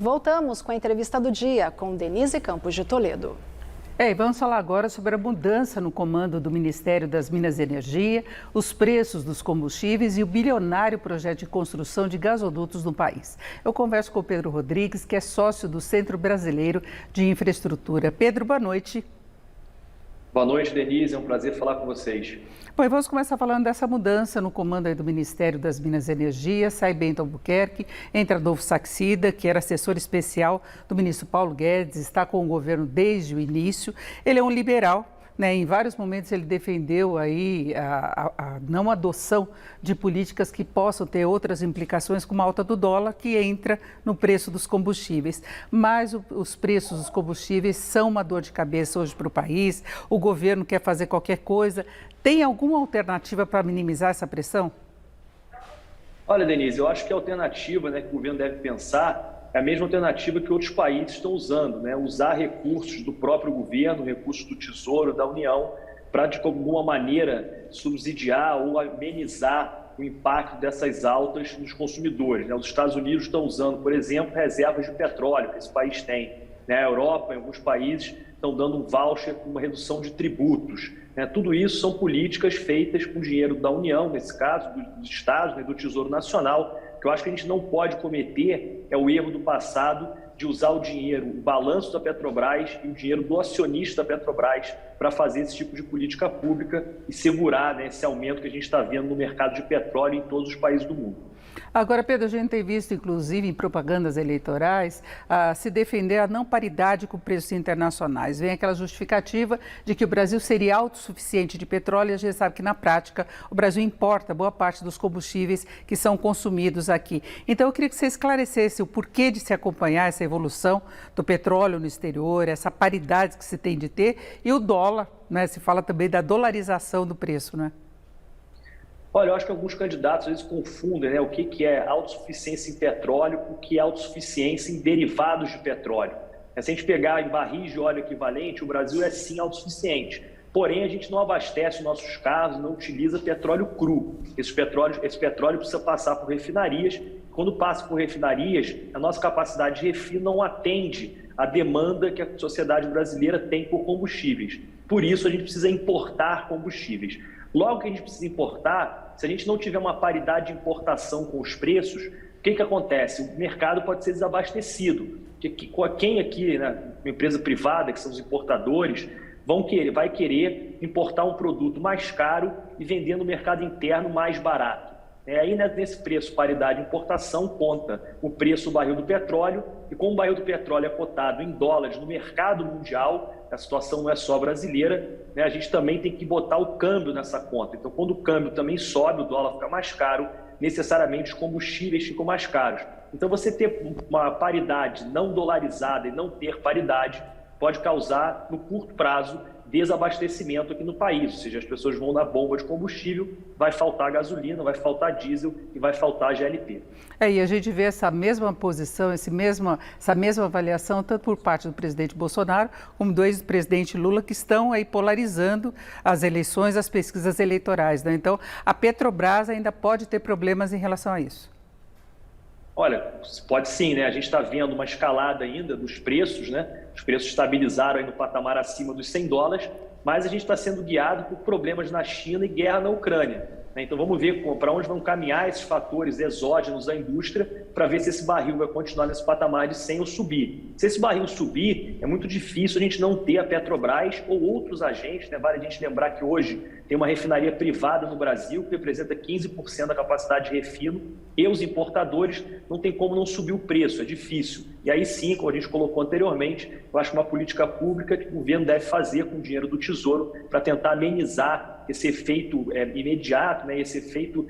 Voltamos com a entrevista do dia com Denise Campos de Toledo. E vamos falar agora sobre a mudança no comando do Ministério das Minas e Energia, os preços dos combustíveis e o bilionário projeto de construção de gasodutos no país. Eu converso com o Pedro Rodrigues, que é sócio do Centro Brasileiro de Infraestrutura. Pedro, boa noite. Boa noite, Denise. É um prazer falar com vocês. Bom, vamos começar falando dessa mudança no comando aí do Ministério das Minas e Energia. Sai Bento Albuquerque, entra Adolfo Saxida, que era assessor especial do ministro Paulo Guedes, está com o governo desde o início. Ele é um liberal, né? Em vários momentos ele defendeu aí a não adoção de políticas que possam ter outras implicações, como a alta do dólar, que entra no preço dos combustíveis. Mas os preços dos combustíveis são uma dor de cabeça hoje para o país. O governo quer fazer qualquer coisa. Tem alguma alternativa para minimizar essa pressão? Olha, Denise, eu acho que a alternativa, que o governo deve pensar é a mesma alternativa que outros países estão usando, usar recursos do próprio governo, recursos do Tesouro, da União, para de alguma maneira subsidiar ou amenizar o impacto dessas altas nos consumidores. Os Estados Unidos estão usando, por exemplo, reservas de petróleo que esse país tem. A Europa, em alguns países, estão dando um voucher com uma redução de tributos. Tudo isso são políticas feitas com dinheiro da União, nesse caso, dos Estados, do Tesouro Nacional, que eu acho que a gente não pode cometer o erro do passado de usar o dinheiro, o balanço da Petrobras e o dinheiro do acionista da Petrobras para fazer esse tipo de política pública e segurar esse aumento que a gente está vendo no mercado de petróleo em todos os países do mundo. Agora, Pedro, a gente tem visto, inclusive, em propagandas eleitorais, se defender a não paridade com preços internacionais. Vem aquela justificativa de que o Brasil seria autossuficiente de petróleo e a gente sabe que, na prática, o Brasil importa boa parte dos combustíveis que são consumidos aqui. Então, eu queria que você esclarecesse o porquê de se acompanhar essa evolução do petróleo no exterior, essa paridade que se tem de ter e o dólar, Se fala também da dolarização do preço, Olha, eu acho que alguns candidatos às vezes confundem o que é autossuficiência em petróleo com o que é autossuficiência em derivados de petróleo. Se a gente pegar em barris de óleo equivalente, o Brasil é sim autossuficiente. Porém, a gente não abastece os nossos carros, não utiliza petróleo cru. Esse petróleo precisa passar por refinarias. Quando passa por refinarias, a nossa capacidade de refino não atende à demanda que a sociedade brasileira tem por combustíveis. Por isso, a gente precisa importar combustíveis. Logo que a gente precisa importar, se a gente não tiver uma paridade de importação com os preços, o que acontece? O mercado pode ser desabastecido. Quem aqui, uma empresa privada, que são os importadores, vai querer importar um produto mais caro e vender no mercado interno mais barato. Aí, nesse preço, paridade de importação, conta o preço do barril do petróleo, e como o barril do petróleo é cotado em dólares no mercado mundial, a situação não é só brasileira, a gente também tem que botar o câmbio nessa conta. Então, quando o câmbio também sobe, o dólar fica mais caro, necessariamente os combustíveis ficam mais caros. Então, você ter uma paridade não dolarizada e não ter paridade pode causar, no curto prazo, desabastecimento aqui no país, ou seja, as pessoas vão na bomba de combustível, vai faltar gasolina, vai faltar diesel e vai faltar GLP. E a gente vê essa mesma posição, essa mesma avaliação, tanto por parte do presidente Bolsonaro, como do ex-presidente Lula, que estão aí polarizando as eleições, as pesquisas eleitorais. Então, a Petrobras ainda pode ter problemas em relação a isso. Olha, pode sim, A gente está vendo uma escalada ainda dos preços, Os preços estabilizaram aí no patamar acima dos $100, mas a gente está sendo guiado por problemas na China e guerra na Ucrânia. Então vamos ver para onde vão caminhar esses fatores exógenos à indústria para ver se esse barril vai continuar nesse patamar de 100 ou subir. Se esse barril subir, é muito difícil a gente não ter a Petrobras ou outros agentes. Vale a gente lembrar que hoje tem uma refinaria privada no Brasil que representa 15% da capacidade de refino, e os importadores não tem como não subir o preço, é difícil. E aí sim, como a gente colocou anteriormente, eu acho uma política pública que o governo deve fazer com o dinheiro do Tesouro para tentar amenizar esse efeito imediato, esse efeito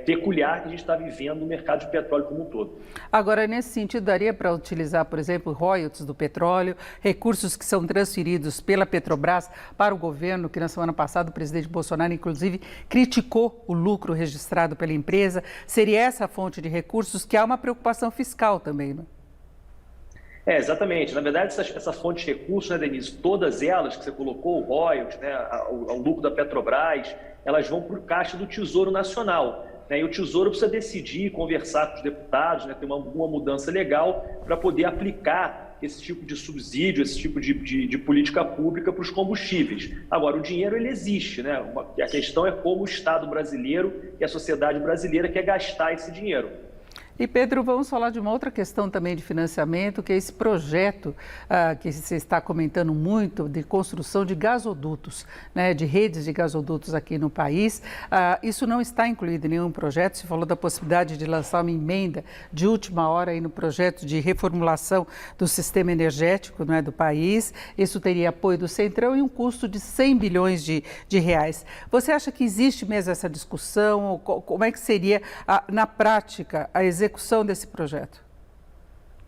peculiar que a gente está vivendo no mercado de petróleo como um todo. Agora, nesse sentido, daria para utilizar, por exemplo, royalties do petróleo, recursos que são transferidos pela Petrobras para o governo, que na semana passada o presidente Bolsonaro, inclusive, criticou o lucro registrado pela empresa. Seria essa a fonte de recursos, que há uma preocupação fiscal também, Exatamente. Na verdade, essa fonte de recursos, Denise, todas elas que você colocou, o royalties, o lucro da Petrobras, elas vão para o caixa do Tesouro Nacional. né? E o Tesouro precisa decidir, conversar com os deputados, né? Ter uma mudança legal para poder aplicar esse tipo de subsídio, esse tipo de política pública para os combustíveis. Agora, o dinheiro ele existe, né? A questão é como o Estado brasileiro e a sociedade brasileira quer gastar esse dinheiro. E, Pedro, vamos falar de uma outra questão também de financiamento, que é esse projeto que você está comentando muito, de construção de gasodutos, né, de redes de gasodutos aqui no país. Isso não está incluído em nenhum projeto. Você falou da possibilidade de lançar uma emenda de última hora aí no projeto de reformulação do sistema energético, né, do país. Isso teria apoio do Centrão e um custo de 100 bilhões de reais. Você acha que existe mesmo essa discussão? Como é que seria, na prática, a execução desse projeto?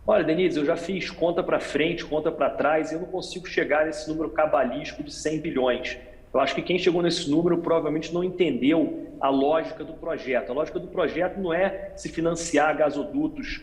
Olha, Denise, eu já fiz conta para frente, conta para trás, e eu não consigo chegar nesse número cabalístico de 100 bilhões. Eu acho que quem chegou nesse número provavelmente não entendeu a lógica do projeto. A lógica do projeto não é se financiar gasodutos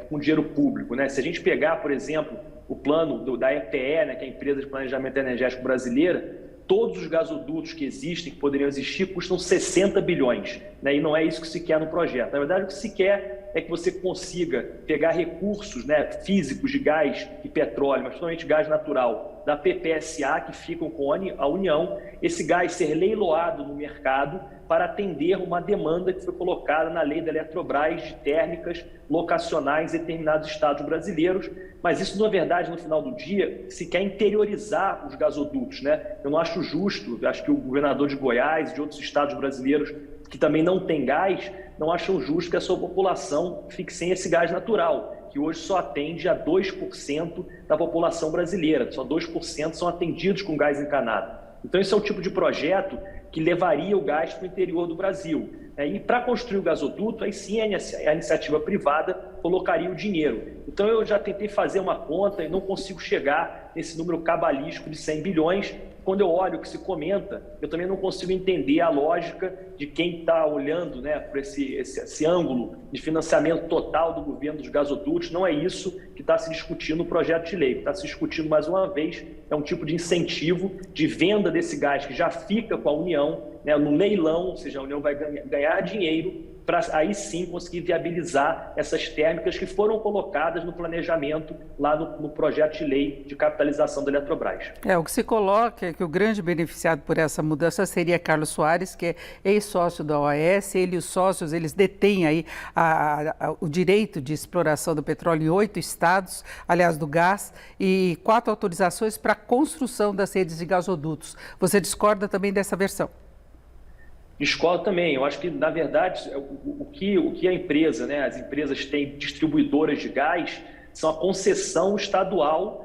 com dinheiro público, né? Se a gente pegar, por exemplo, o plano da EPE, né, que é a Empresa de Planejamento Energético Brasileira, todos os gasodutos que existem, que poderiam existir, custam 60 bilhões, né? E não é isso que se quer no projeto. Na verdade, o que se quer é que você consiga pegar recursos, né, físicos de gás e petróleo, mas principalmente gás natural, da PPSA, que ficam com a União, esse gás ser leiloado no mercado para atender uma demanda que foi colocada na lei da Eletrobras de térmicas locacionais em determinados estados brasileiros. Mas isso, na verdade, no final do dia, se quer interiorizar os gasodutos, né? Eu não acho justo, acho que o governador de Goiás e de outros estados brasileiros que também não têm gás, não acham justo que a sua população fique sem esse gás natural, que hoje só atende a 2% da população brasileira, só 2% são atendidos com gás encanado. Então esse é o tipo de projeto que levaria o gás para o interior do Brasil. E para construir o gasoduto, aí sim a iniciativa privada colocaria o dinheiro. Então eu já tentei fazer uma conta e não consigo chegar nesse número cabalístico de 100 bilhões. Quando eu olho o que se comenta, eu também não consigo entender a lógica de quem está olhando, né, para esse ângulo de financiamento total do governo dos gasodutos. Não é isso que está se discutindo no projeto de lei. O que está se discutindo, mais uma vez, é um tipo de incentivo de venda desse gás que já fica com a União, né, no leilão, ou seja, a União vai ganhar dinheiro para aí sim conseguir viabilizar essas térmicas que foram colocadas no planejamento lá no projeto de lei de capitalização da Eletrobras. O que se coloca é que o grande beneficiado por essa mudança seria Carlos Soares, que é ex-sócio da OAS. Ele e os sócios, eles detêm aí o direito de exploração do petróleo em 8 estados, aliás, do gás, e 4 autorizações para a construção das redes de gasodutos. Você discorda também dessa versão? Discordo também. Eu acho que, na verdade, o que a empresa, né, as empresas têm distribuidoras de gás, são a concessão estadual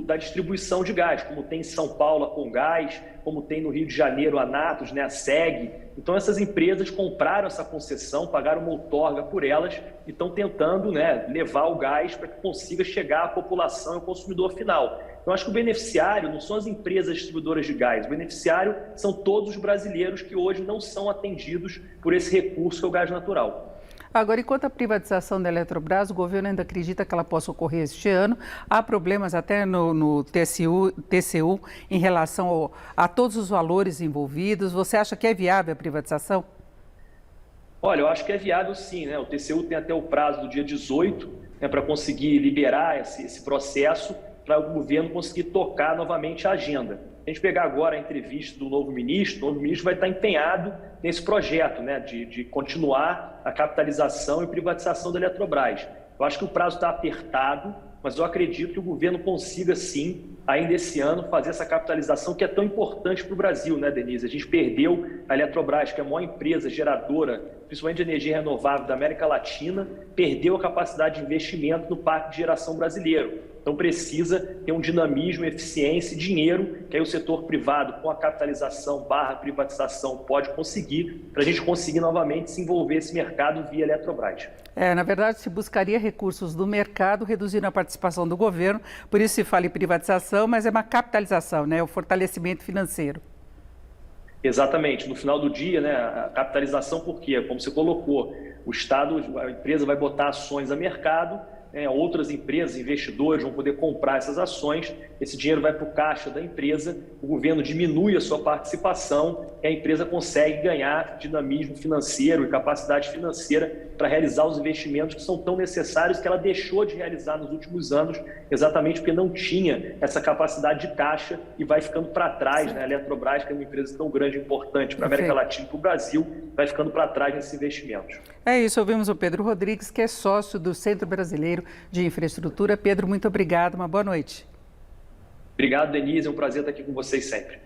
da distribuição de gás, como tem em São Paulo a Comgás, como tem no Rio de Janeiro a Natos, né, a SEG. Então essas empresas compraram essa concessão, pagaram uma outorga por elas e estão tentando, né, levar o gás para que consiga chegar à população e ao consumidor final. Eu acho que o beneficiário não são as empresas distribuidoras de gás, o beneficiário são todos os brasileiros que hoje não são atendidos por esse recurso que é o gás natural. Agora, enquanto a privatização da Eletrobras, o governo ainda acredita que ela possa ocorrer este ano. Há problemas até no TCU em relação a todos os valores envolvidos. Você acha que é viável a privatização? Olha, eu acho que é viável sim, né? O TCU tem até o prazo do dia 18, né, para conseguir liberar esse processo, para o governo conseguir tocar novamente a agenda. A gente pegar agora a entrevista do novo ministro, o novo ministro vai estar empenhado nesse projeto, né, de continuar a capitalização e privatização da Eletrobras. Eu acho que o prazo está apertado, mas eu acredito que o governo consiga sim, ainda esse ano, fazer essa capitalização que é tão importante para o Brasil, né, Denise? A gente perdeu a Eletrobras, que é a maior empresa geradora, principalmente de energia renovável da América Latina, perdeu a capacidade de investimento no parque de geração brasileiro. Então precisa ter um dinamismo, eficiência e dinheiro que aí o setor privado, com a capitalização / privatização, pode conseguir, para a gente conseguir novamente se envolver nesse mercado via Eletrobras. Na verdade, se buscaria recursos do mercado, reduzindo a participação do governo, por isso se fala em privatização, mas é uma capitalização, né? O fortalecimento financeiro. Exatamente. No final do dia, né, a capitalização, por quê? Como você colocou, o Estado, a empresa vai botar ações a mercado, outras empresas, investidores vão poder comprar essas ações, esse dinheiro vai para o caixa da empresa, o governo diminui a sua participação e a empresa consegue ganhar dinamismo financeiro e capacidade financeira para realizar os investimentos que são tão necessários que ela deixou de realizar nos últimos anos, exatamente porque não tinha essa capacidade de caixa e vai ficando para trás, né? A Eletrobras, que é uma empresa tão grande e importante para a América Latina e para o Brasil, vai ficando para trás nesses investimentos. É isso, ouvimos o Pedro Rodrigues, que é sócio do Centro Brasileiro de Infraestrutura. Pedro, muito obrigado, uma boa noite. Obrigado, Denise, é um prazer estar aqui com vocês sempre.